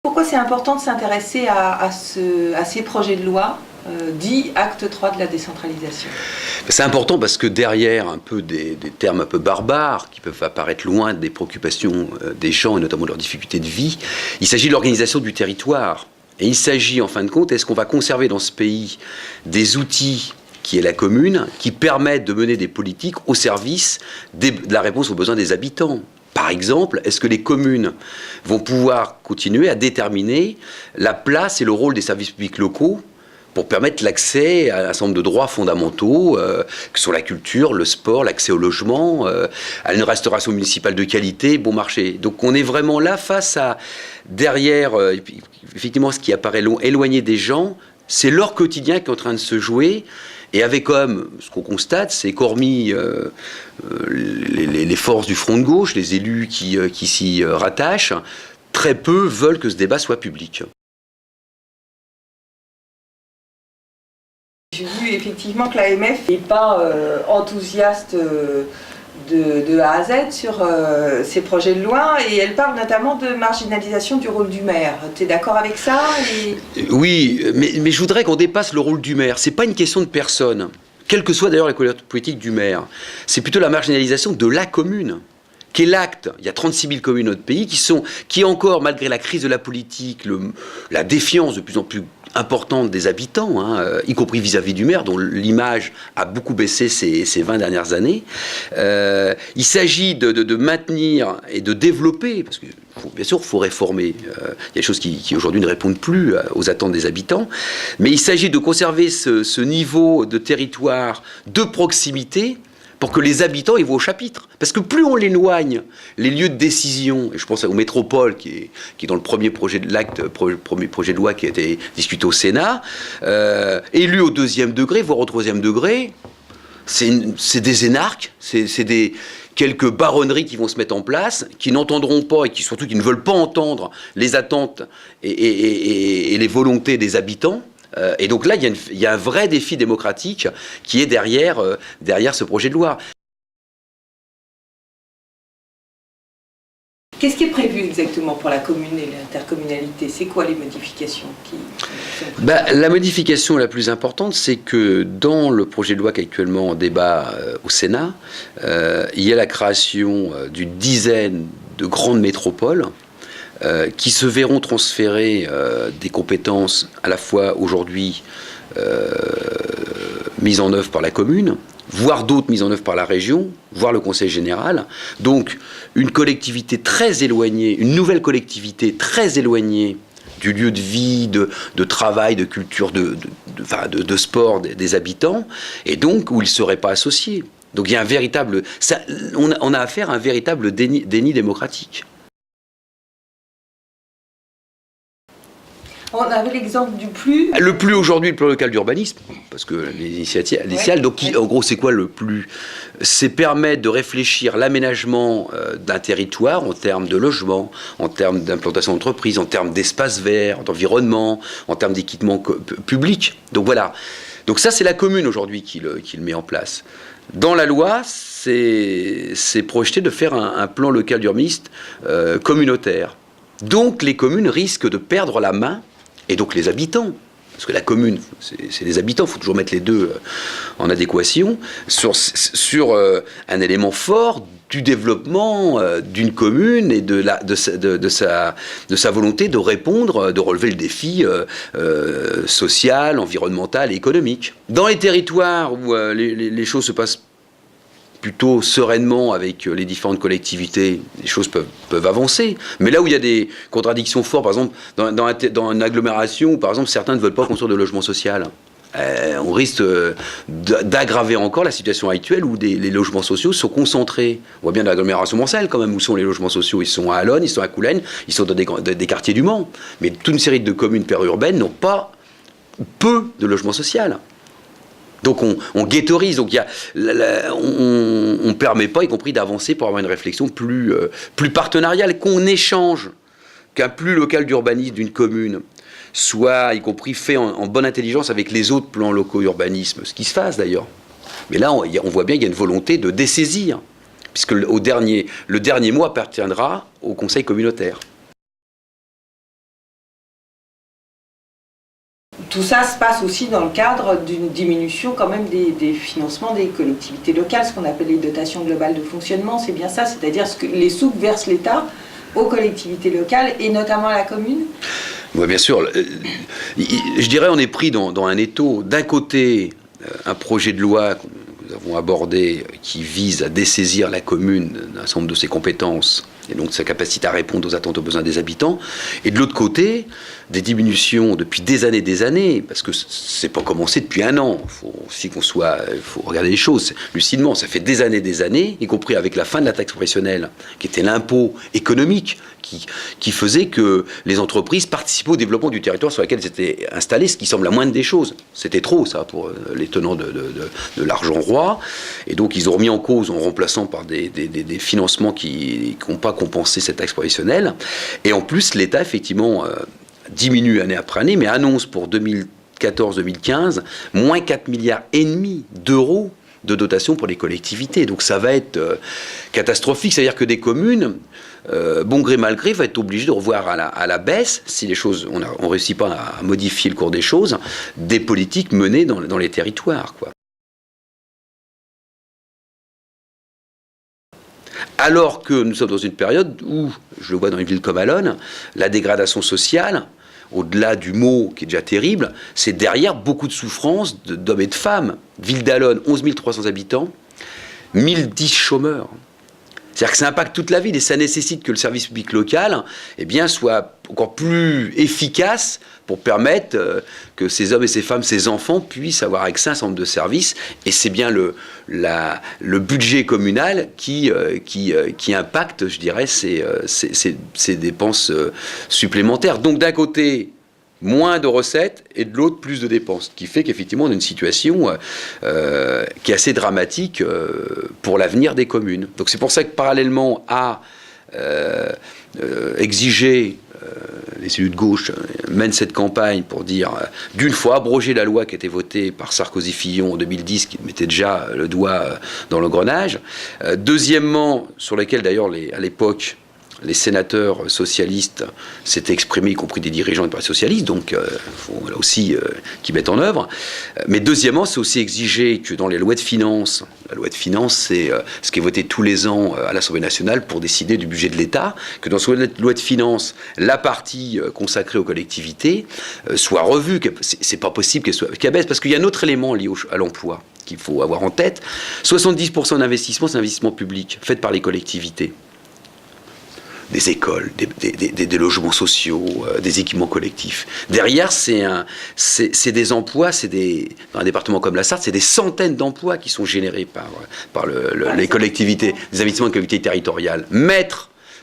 Pourquoi c'est important de s'intéresser à ces projets de loi dits acte 3 de la décentralisation? C'est important parce que derrière un peu des termes un peu barbares qui peuvent apparaître loin des préoccupations des gens et notamment de leurs difficultés de vie, il s'agit de l'organisation du territoire. Et il s'agit en fin de compte, est-ce qu'on va conserver dans ce pays des outils qui est la commune, qui permettent de mener des politiques au service de la réponse aux besoins des habitants. Par exemple, est-ce que les communes vont pouvoir continuer à déterminer la place et le rôle des services publics locaux pour permettre l'accès à un certain nombre de droits fondamentaux, que sont la culture, le sport, l'accès au logement, à une restauration municipale de qualité, bon marché. Donc on est vraiment là face à, derrière, effectivement, ce qui apparaît éloigné des gens, c'est leur quotidien qui est en train de se jouer. Et avec comme, ce qu'on constate, c'est qu'hormis les forces du front de gauche, les élus qui s'y rattachent, très peu veulent que ce débat soit public. J'ai vu effectivement que l'AMF n'est pas enthousiaste de A à Z sur ces projets de loi, et elle parle notamment de marginalisation du rôle du maire. Tu es d'accord avec ça? Oui, mais je voudrais qu'on dépasse le rôle du maire. C'est pas une question de personne, quelle que soit d'ailleurs la couleur politique du maire. C'est plutôt la marginalisation de la commune, qui est l'acte. Il y a 36 000 communes dans notre pays qui encore, malgré la crise de la politique, la défiance de plus en plus importante des habitants, y compris vis-à-vis du maire, dont l'image a beaucoup baissé ces 20 dernières années. Il s'agit de maintenir et de développer, parce que bien sûr, il faut réformer. Il y a des choses qui aujourd'hui ne répondent plus aux attentes des habitants, mais il s'agit de conserver ce niveau de territoire de proximité pour que les habitants y voient au chapitre. Parce que plus on l'éloigne, les lieux de décision, et je pense aux métropoles, qui est dans le premier projet de loi qui a été discuté au Sénat, élus au 2e degré, voire au 3e degré, c'est des énarques, c'est des quelques baronneries qui vont se mettre en place, qui n'entendront pas, et surtout qui ne veulent pas entendre les attentes et les volontés des habitants. Et donc là, il y a un vrai défi démocratique qui est derrière ce projet de loi. Qu'est-ce qui est prévu exactement pour la commune et l'intercommunalité? C'est quoi les modifications qui sont prévues? La modification la plus importante, c'est que dans le projet de loi qui est actuellement en débat au Sénat, il y a la création d'une dizaine de grandes métropoles qui se verront transférer des compétences à la fois aujourd'hui mises en œuvre par la commune, voire d'autres mises en œuvre par la région, voire le Conseil général. Donc une collectivité très éloignée, une nouvelle collectivité très éloignée du lieu de vie, de travail, de culture, de sport des habitants, et donc où ils ne seraient pas associés. Donc il y a un véritable... on a affaire à un véritable déni démocratique. On avait l'exemple du PLU. Le PLU aujourd'hui, le plan local d'urbanisme, parce que les initiales, donc en gros c'est quoi le PLU? C'est permettre de réfléchir l'aménagement d'un territoire en termes de logement, en termes d'implantation d'entreprise, en termes d'espace vert, d'environnement, en termes d'équipement public. Donc voilà. Donc ça c'est la commune aujourd'hui qui le met en place. Dans la loi, c'est projeté de faire un plan local d'urbanisme communautaire. Donc les communes risquent de perdre la main. Et donc les habitants, parce que la commune, c'est les habitants, il faut toujours mettre les deux en adéquation, sur un élément fort du développement d'une commune et de sa volonté de répondre, de relever le défi social, environnemental et économique. Dans les territoires où les choses se passent plutôt sereinement avec les différentes collectivités, les choses peuvent avancer. Mais là où il y a des contradictions fortes, par exemple, dans une agglomération où, par exemple, certains ne veulent pas construire de logement social, on risque d'aggraver encore la situation actuelle où les logements sociaux sont concentrés. On voit bien dans l'agglomération mancelle, quand même, où sont les logements sociaux. Ils sont à Allonne, ils sont à Coulennes, ils sont dans des quartiers du Mans. Mais toute une série de communes périurbaines n'ont pas peu de logements sociaux. Donc on ghettoise, donc on ne permet pas, y compris d'avancer pour avoir une réflexion plus partenariale, qu'on échange, qu'un plus local d'urbanisme d'une commune soit, y compris fait en bonne intelligence avec les autres plans locaux urbanisme, ce qui se fasse d'ailleurs. Mais là, on voit bien qu'il y a une volonté de dessaisir, puisque le dernier mot appartiendra au conseil communautaire. tout ça se passe aussi dans le cadre d'une diminution quand même des financements des collectivités locales, ce qu'on appelle les dotations globales de fonctionnement, c'est bien ça, c'est-à-dire ce que les sous que verse l'État aux collectivités locales et notamment à la commune. Oui, bien sûr. Je dirais on est pris dans un étau. D'un côté, un projet de loi que nous avons abordé qui vise à dessaisir la commune d'un certain nombre de ses compétences et donc de sa capacité à répondre aux attentes, aux besoins des habitants. Et de l'autre côté, des diminutions depuis des années, parce que c'est pas commencé depuis un an. Il faut regarder les choses lucidement. Ça fait des années, y compris avec la fin de la taxe professionnelle, qui était l'impôt économique, qui faisait que les entreprises participaient au développement du territoire sur lequel elles étaient installées, ce qui semble la moindre des choses. C'était trop, ça, pour les tenants de l'argent roi. Et donc, ils ont remis en cause en remplaçant par des financements qui n'ont pas compensé cette taxe professionnelle. Et en plus, l'État, effectivement, diminue année après année, mais annonce pour 2014-2015 moins 4,5 milliards d'euros de dotation pour les collectivités. Donc ça va être catastrophique. C'est-à-dire que des communes, bon gré mal gré, vont être obligées de revoir à la baisse, si les choses, on ne réussit pas à modifier le cours des choses, des politiques menées dans les territoires, quoi. Alors que nous sommes dans une période où, je le vois dans une ville comme Allonne, la dégradation sociale, au-delà du mot qui est déjà terrible, c'est derrière beaucoup de souffrances d'hommes et de femmes. Ville d'Allonne, 11 300 habitants, 1010 chômeurs. C'est-à-dire que ça impacte toute la ville et ça nécessite que le service public local soit encore plus efficace pour permettre que ces hommes et ces femmes, ces enfants puissent avoir accès à un certain nombre de services. Et c'est bien le budget communal qui impacte, je dirais, ces dépenses supplémentaires. Donc d'un côté, moins de recettes et de l'autre, plus de dépenses. Ce qui fait qu'effectivement, on a une situation qui est assez dramatique pour l'avenir des communes. Donc c'est pour ça que parallèlement à exiger, les élus de gauche mènent cette campagne pour dire, d'une fois, abroger la loi qui a été votée par Sarkozy-Fillon en 2010, qui mettait déjà le doigt dans l'engrenage. Deuxièmement, sur lequel d'ailleurs, à l'époque, les sénateurs socialistes s'étaient exprimés, y compris des dirigeants du Parti socialiste, donc il faut là aussi qu'ils mettent en œuvre. Mais deuxièmement, c'est aussi exiger que dans les lois de finances, la loi de finances, c'est ce qui est voté tous les ans à l'Assemblée nationale pour décider du budget de l'État, que dans cette loi de finances, la partie consacrée aux collectivités soit revue. C'est pas possible qu'elle baisse, parce qu'il y a un autre élément lié à l'emploi qu'il faut avoir en tête. 70% d'investissement, c'est l'investissement public, fait par les collectivités. Des écoles, des logements sociaux, des équipements collectifs. Derrière, c'est des emplois, dans un département comme la Sarthe, c'est des centaines d'emplois qui sont générés par les collectivités, des investissements de collectivités territoriales.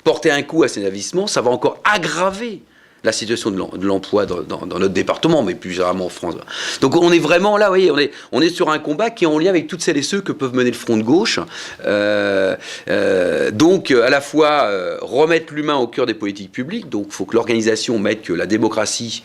Porter un coup à ces investissements, ça va encore aggraver la situation de l'emploi dans notre département, mais plus généralement en France. Donc on est vraiment là, vous voyez, on est sur un combat qui est en lien avec toutes celles et ceux que peuvent mener le front de gauche. Donc à la fois remettre l'humain au cœur des politiques publiques, donc il faut que l'organisation mette que la démocratie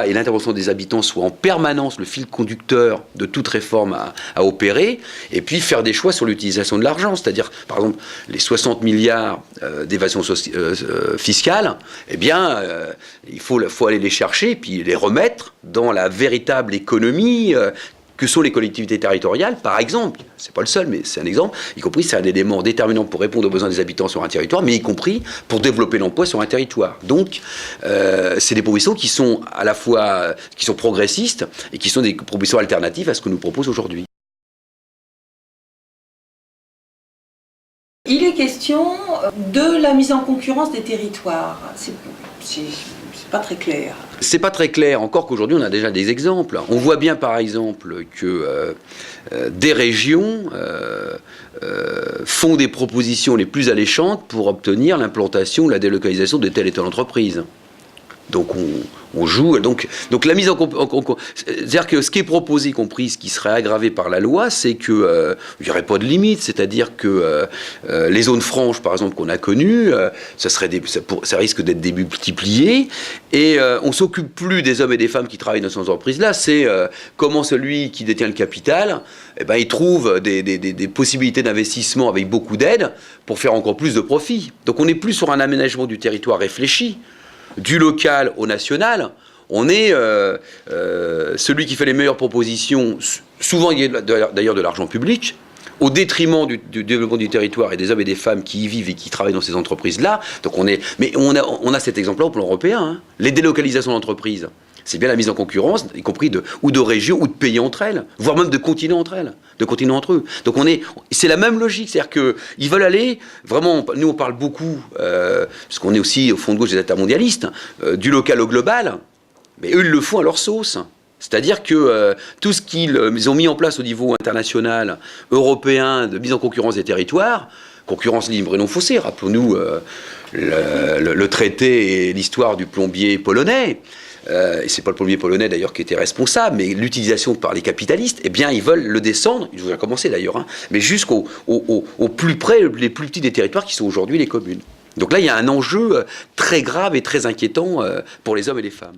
et l'intervention des habitants soient en permanence le fil conducteur de toute réforme à opérer, et puis faire des choix sur l'utilisation de l'argent, c'est-à-dire par exemple les 60 milliards d'évasion fiscale, il faut aller les chercher et puis les remettre dans la véritable économie que sont les collectivités territoriales, par exemple. C'est pas le seul, mais c'est un exemple. Y compris, c'est un élément déterminant pour répondre aux besoins des habitants sur un territoire, mais y compris pour développer l'emploi sur un territoire. Donc, c'est des propositions qui sont à la fois qui sont progressistes et qui sont des propositions alternatives à ce que nous propose aujourd'hui. Il est question de la mise en concurrence des territoires. C'est pas très clair. C'est pas très clair, encore qu'aujourd'hui on a déjà des exemples. On voit bien par exemple que des régions font des propositions les plus alléchantes pour obtenir l'implantation ou la délocalisation de telle et telle entreprise. Donc on joue. Donc la mise en concurrence. C'est-à-dire que ce qui est proposé, y compris ce qui serait aggravé par la loi, c'est que il n'y aurait pas de limite. C'est-à-dire que les zones franches, par exemple, qu'on a connues, ça risque d'être démultiplié. Et on s'occupe plus des hommes et des femmes qui travaillent dans ces entreprises-là. C'est comment celui qui détient le capital, il trouve des possibilités d'investissement avec beaucoup d'aide pour faire encore plus de profit. Donc on n'est plus sur un aménagement du territoire réfléchi, du local au national. on est celui qui fait les meilleures propositions, souvent il y a d'ailleurs de l'argent public, au détriment du développement du territoire et des hommes et des femmes qui y vivent et qui travaillent dans ces entreprises-là. Donc mais on a cet exemple-là au plan européen, hein. Les délocalisations d'entreprises, c'est bien la mise en concurrence, y compris de régions ou de pays entre elles, voire même de continents entre elles, de continents entre eux. Donc c'est la même logique, c'est-à-dire qu'ils veulent aller, vraiment, nous on parle beaucoup, parce qu'on est aussi au fond de gauche des intermondialistes, du local au global, mais eux ils le font à leur sauce. C'est-à-dire que tout ce qu'ils ont mis en place au niveau international, européen, de mise en concurrence des territoires, concurrence libre et non faussée, rappelons-nous le traité et l'histoire du plombier polonais, et c'est pas le plombier polonais d'ailleurs qui était responsable, mais l'utilisation par les capitalistes, eh bien ils veulent le descendre, ils ont commencé d'ailleurs, hein, mais jusqu'au plus près, les plus petits des territoires qui sont aujourd'hui les communes. Donc là il y a un enjeu très grave et très inquiétant pour les hommes et les femmes.